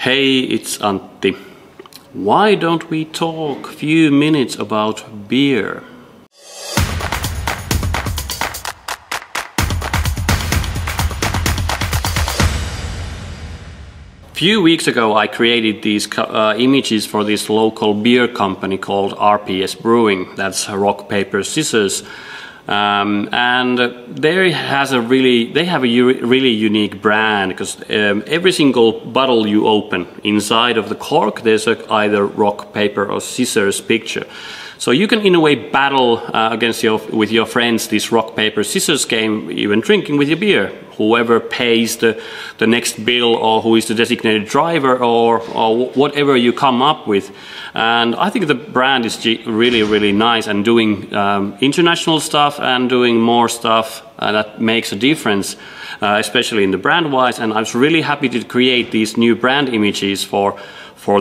Hey, it's Antti. Why don't we talk a few minutes about beer? A few weeks ago I created these images for this local beer company called RPS Brewing. That's Rock Paper Scissors. And they have a really unique brand because every single bottle you open, inside of the cork there's either rock, paper or scissors picture. So you can in a way battle with your friends this rock, paper, scissors game, even drinking with your beer. Whoever pays the next bill, or who is the designated driver, or whatever you come up with. And I think the brand is really nice and doing international stuff and doing more stuff that makes a difference, especially in the brand wise. And I was really happy to create these new brand images for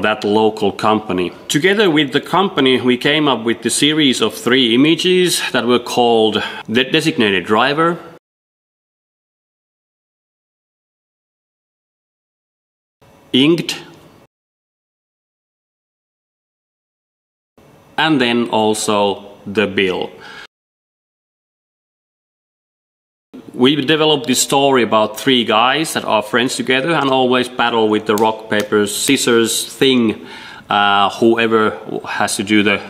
that local company. Together with the company, we came up with the series of 3 images that were called The Designated Driver, Inked, and then also The Bill. We developed this story about 3 guys that are friends together and always battle with the rock, paper, scissors thing, whoever has to do the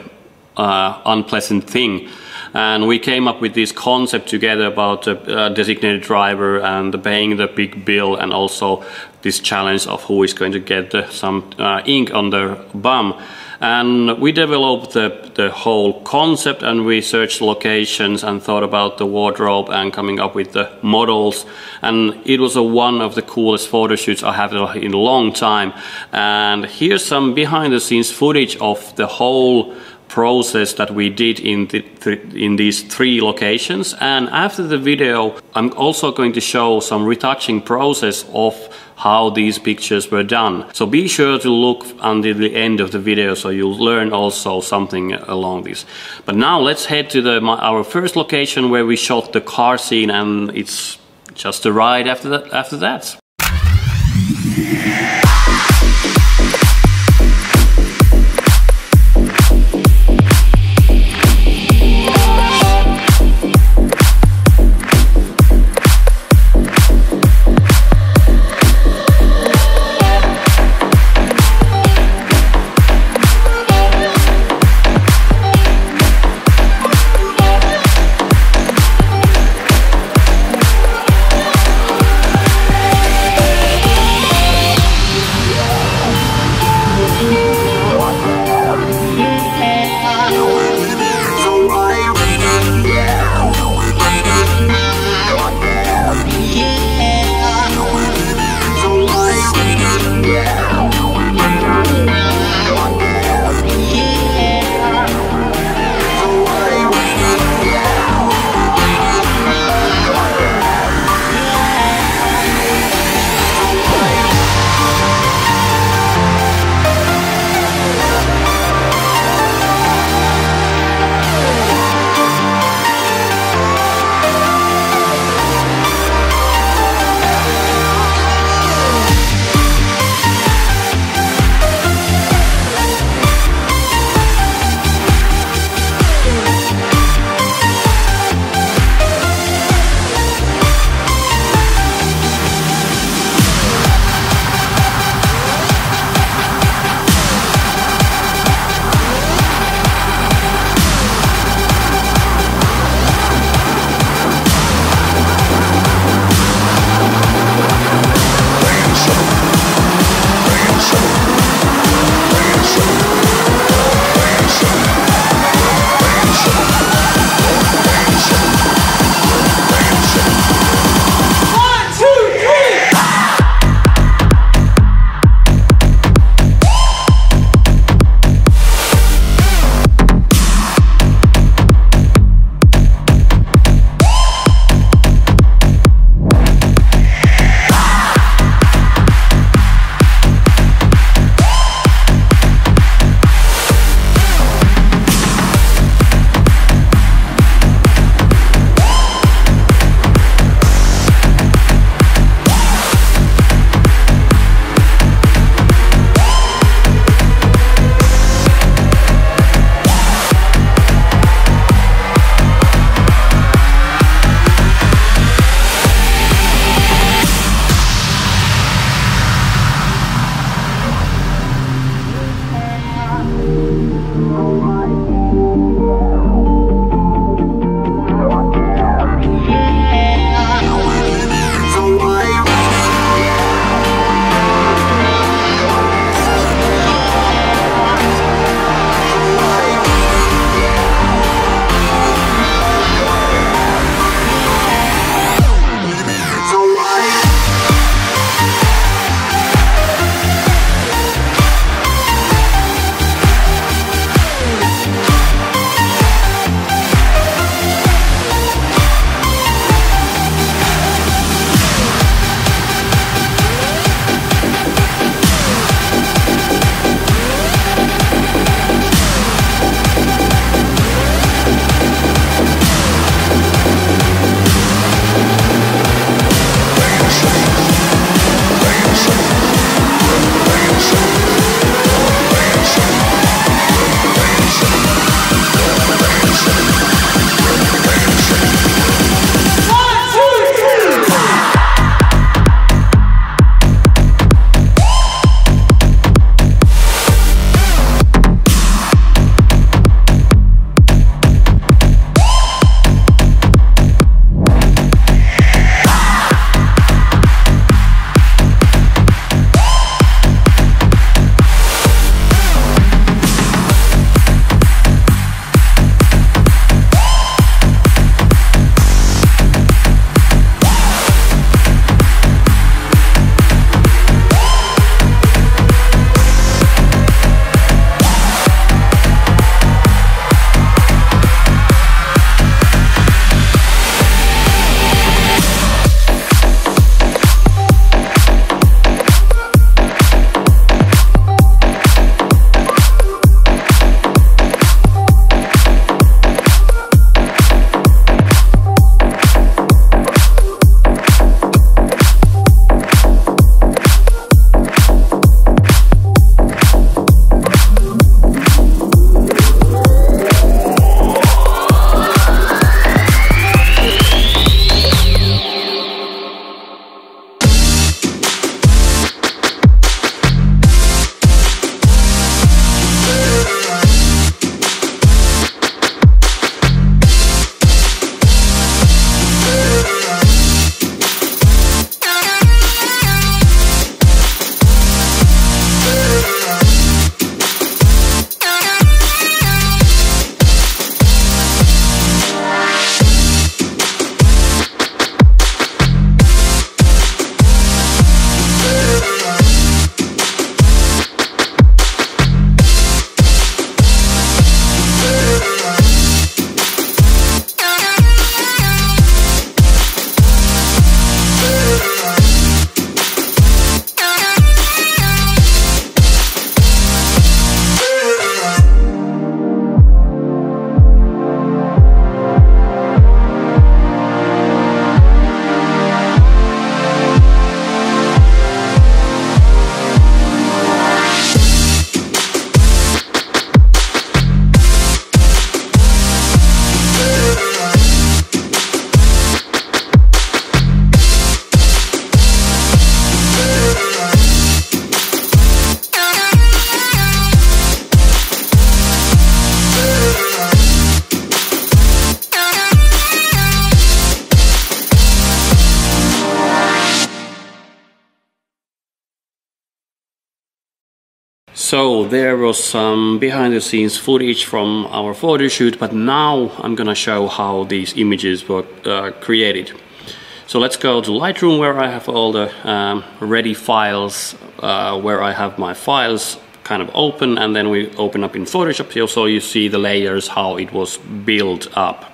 unpleasant thing. And we came up with this concept together about a designated driver and paying the big bill, and also this challenge of who is going to get some ink on their bum. And we developed the whole concept, and we searched locations and thought about the wardrobe and coming up with the models. And it was one of the coolest photo shoots I have in a long time. And here's some behind the scenes footage of the whole process that we did in these 3 locations. And after the video I'm also going to show some retouching process of how these pictures were done. So be sure to look until the end of the video so you'll learn also something along this. But now let's head to our first location where we shot the car scene, and it's just a ride after that. So there was some behind the scenes footage from our photo shoot, but now I'm gonna show how these images were created. So let's go to Lightroom, where I have all the ready files, where I have my files kind of open, and then we open up in Photoshop here, so you see the layers, how it was built up.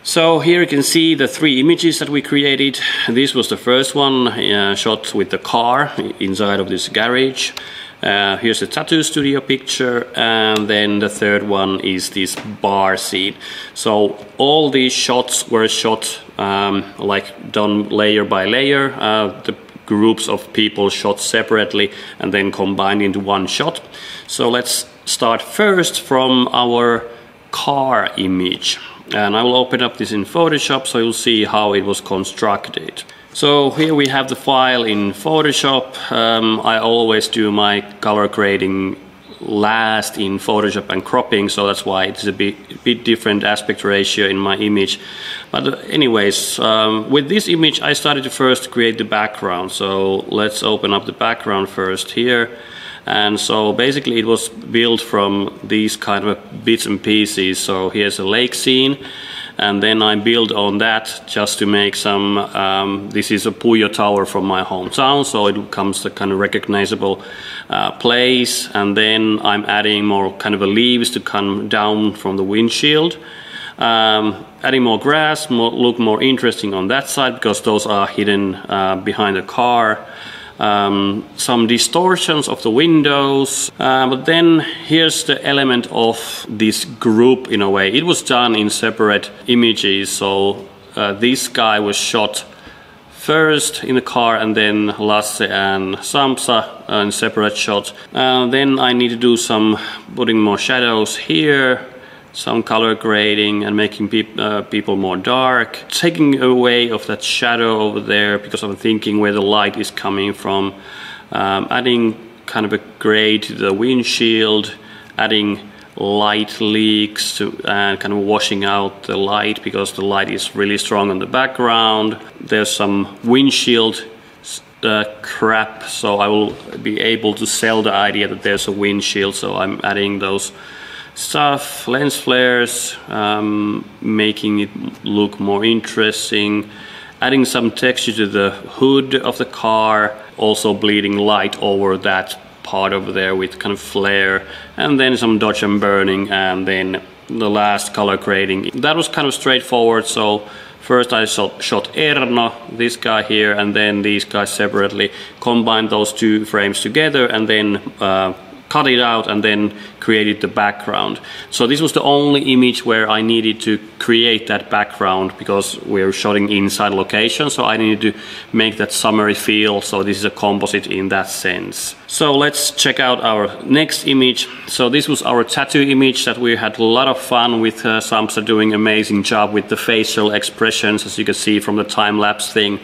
So here you can see the 3 images that we created. This was the first one, shot with the car inside of this garage. Here's the tattoo studio picture, and then the third one is this bar scene. So all these shots were shot like done layer by layer. The groups of people shot separately and then combined into one shot. So let's start first from our car image. And I will open up this in Photoshop so you'll see how it was constructed. So here we have the file in Photoshop. I always do my color grading last in Photoshop and cropping, so that's why it's a bit different aspect ratio in my image. But anyways, with this image I started to first create the background. So let's open up the background first here. And so basically it was built from these kind of bits and pieces. So here's a lake scene, and then I built on that just to make some, this is a Puyo Tower from my hometown, so it becomes a kind of recognizable place. And then I'm adding more kind of leaves to come down from the windshield. Adding more grass, look more interesting on that side, because those are hidden behind the car. Some distortions of the windows, but then here's the element of this group in a way. It was done in separate images, so this guy was shot first in the car, and then Lasse and Sampsa in separate shots. Then I need to do some putting more shadows here, some color grading and making people more dark, taking away of that shadow over there because I'm thinking where the light is coming from, adding kind of a gray to the windshield, adding light leaks to kind of washing out the light because the light is really strong on the background. There's some windshield crap, so I will be able to sell the idea that there's a windshield, so I'm adding those stuff, lens flares, making it look more interesting, adding some texture to the hood of the car, also bleeding light over that part over there with kind of flare, and then some dodge and burning, and then the last color grading. That was kind of straightforward. So first I shot Erno, this guy here, and then these guys separately, combined those 2 frames together, and then cut it out and then created the background. So this was the only image where I needed to create that background because we're shooting inside location, so I needed to make that summery feel, so this is a composite in that sense. So let's check out our next image. So this was our tattoo image that we had a lot of fun with, Sampsa doing amazing job with the facial expressions, as you can see from the time-lapse thing.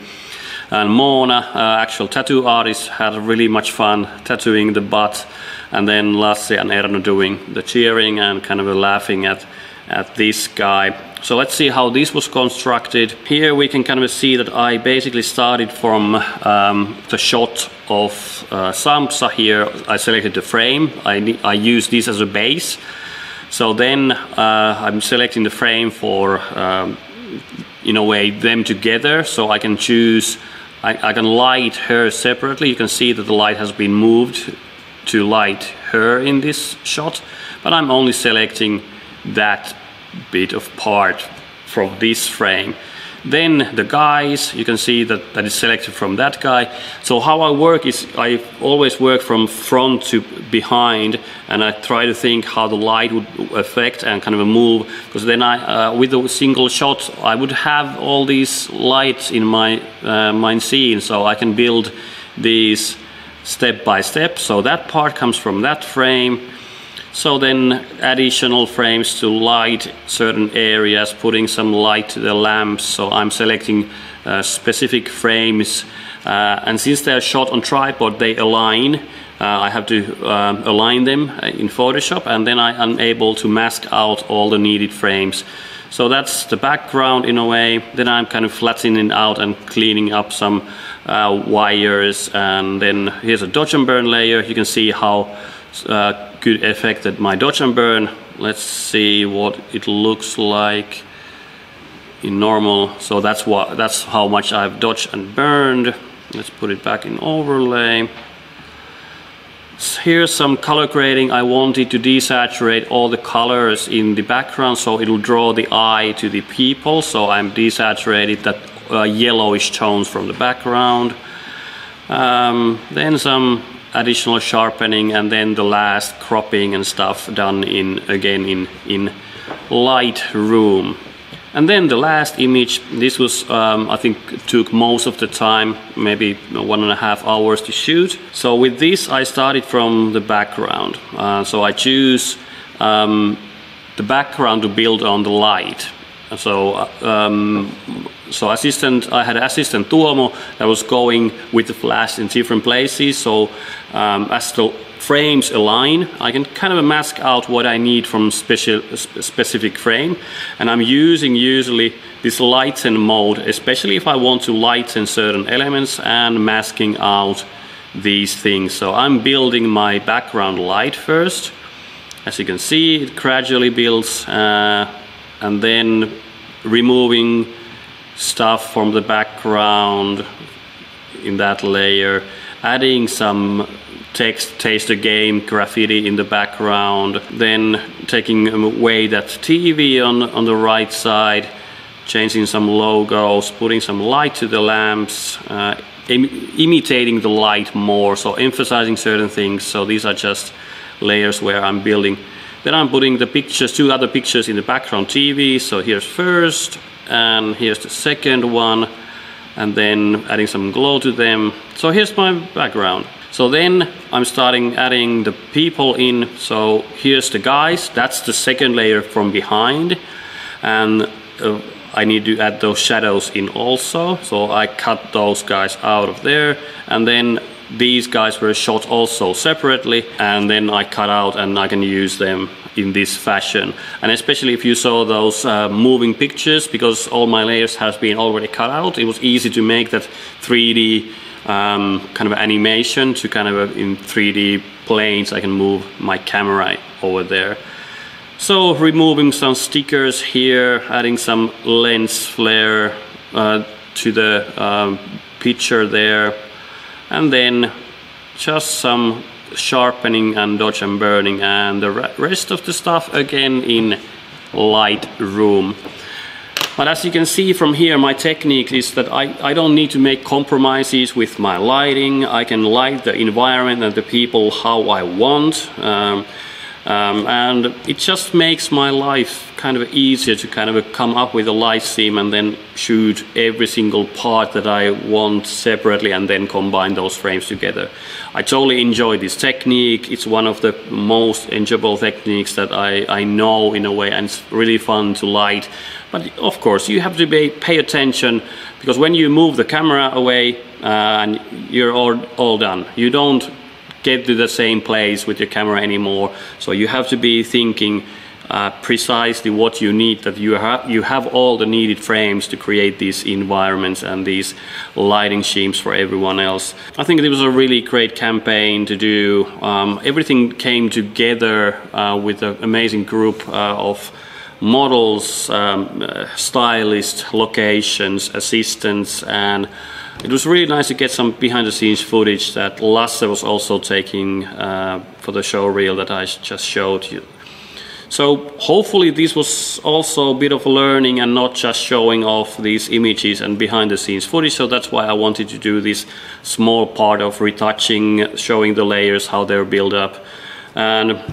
And Mona, actual tattoo artist, had really much fun tattooing the butt, and then Lasse and Erno doing the cheering and kind of laughing at this guy. So let's see how this was constructed. Here we can kind of see that I basically started from the shot of Sampsa here. I selected the frame. I use this as a base. So then I'm selecting the frame for, in a way, them together. So I can choose, I can light her separately. You can see that the light has been moved to light her in this shot, but I'm only selecting that bit of part from this frame. Then the guys, you can see that is selected from that guy. So how I work is I always work from front to behind, and I try to think how the light would affect and kind of move, because then with a single shot I would have all these lights in my scene, so I can build these step by step. So that part comes from that frame. So then additional frames to light certain areas, putting some light to the lamps. So I'm selecting specific frames, and since they're shot on tripod, they align. I have to align them in Photoshop, and then I am able to mask out all the needed frames. So that's the background in a way. Then I'm kind of flattening out and cleaning up some wires, and then here's a dodge and burn layer. You can see how good affected my dodge and burn. Let's see what it looks like in normal. So that's how much I've dodged and burned. Let's put it back in overlay. Here's some color grading. I wanted to desaturate all the colors in the background so it'll draw the eye to the people. So I'm desaturated that yellowish tones from the background. Then some additional sharpening, and then the last cropping and stuff done in Lightroom. And then the last image, this was I think took most of the time, maybe 1.5 hours to shoot. So with this I started from the background. So I choose the background to build on the light. So I had assistant Tuomo that was going with the flash in different places. So as the frames align, I can kind of mask out what I need from specific frame, and I'm using usually this lighten mode, especially if I want to lighten certain elements and masking out these things. So I'm building my background light first. As you can see, it gradually builds, and then removing stuff from the background in that layer, adding some text, taste the game, graffiti in the background, then taking away that TV on the right side, changing some logos, putting some light to the lamps, imitating the light more, so emphasizing certain things. So these are just layers where I'm building. Then I'm putting the pictures, 2 other pictures in the background TV. So here's first, and here's the second one, and then adding some glow to them. So here's my background. So then I'm starting adding the people in. So here's the guys, that's the second layer from behind, and I need to add those shadows in also. So I cut those guys out of there, and then these guys were shot also separately, and then I cut out and I can use them in this fashion. And especially if you saw those moving pictures, because all my layers have been already cut out, it was easy to make that 3D kind of animation to kind of in 3D planes. I can move my camera over there. So removing some stickers here, adding some lens flare to the picture there, and then just some sharpening and dodge and burning, and the rest of the stuff again in Lightroom. But as you can see from here, my technique is that I don't need to make compromises with my lighting. I can light the environment and the people how I want. And it just makes my life kind of easier to kind of come up with a light theme and then shoot every single part that I want separately and then combine those frames together. I totally enjoy this technique. It's one of the most enjoyable techniques that I know in a way, and it's really fun to light. But of course you have to pay attention, because when you move the camera away and you're all done, you don't get to the same place with your camera anymore. So you have to be thinking precisely what you need, that you have all the needed frames to create these environments and these lighting schemes for everyone else. I think it was a really great campaign to do. Everything came together with an amazing group of models, stylists, locations, assistants, and it was really nice to get some behind-the-scenes footage that Lasse was also taking for the show reel that I just showed you. So hopefully this was also a bit of learning and not just showing off these images and behind-the-scenes footage. So that's why I wanted to do this small part of retouching, showing the layers, how they're built up. And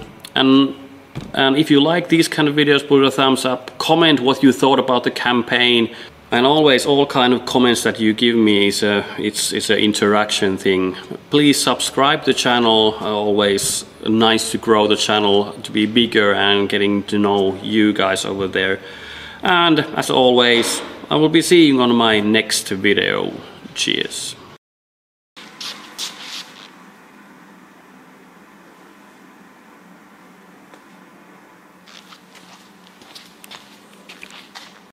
if you like these kind of videos, put a thumbs up, comment what you thought about the campaign. And always, all kind of comments that you give me is it's an interaction thing. Please subscribe the channel. Always nice to grow the channel to be bigger and getting to know you guys over there. And as always, I will be seeing you on my next video. Cheers.